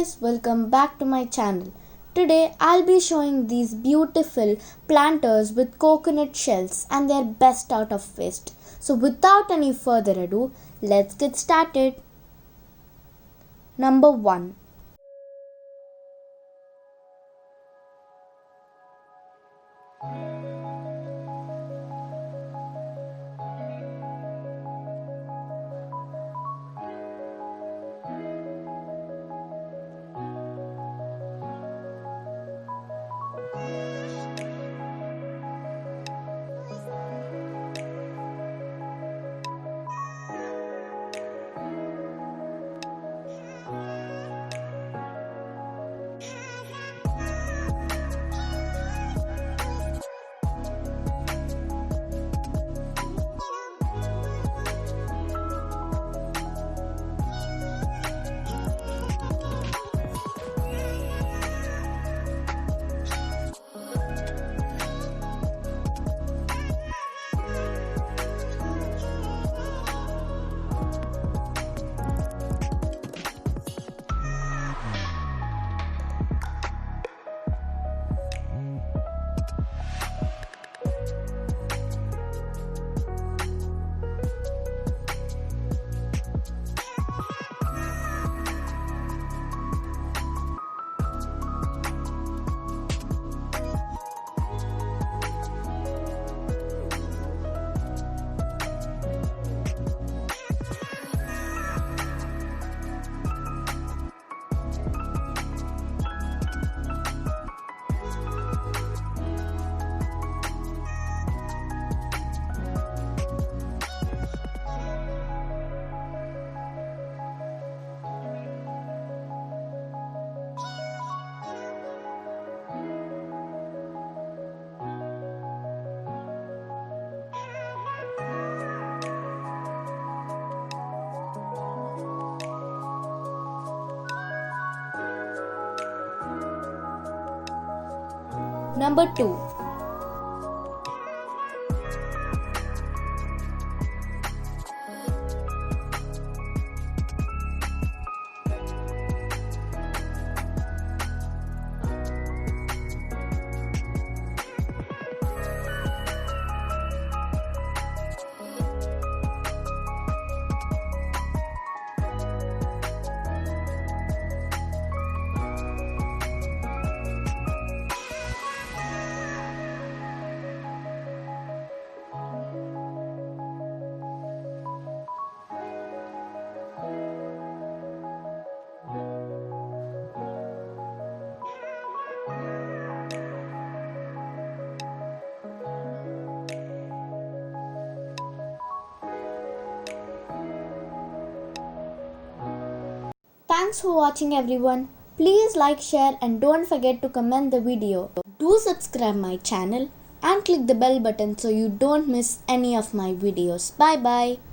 guys, welcome back to my channel. Today I'll be showing these beautiful planters with coconut shells and their best out of waste. So without any further ado, let's get started. Number 1. Number 2. Thanks for watching everyone. Please like, share and don't forget to comment the video. Do subscribe my channel and click the bell button so you don't miss any of my videos. Bye bye.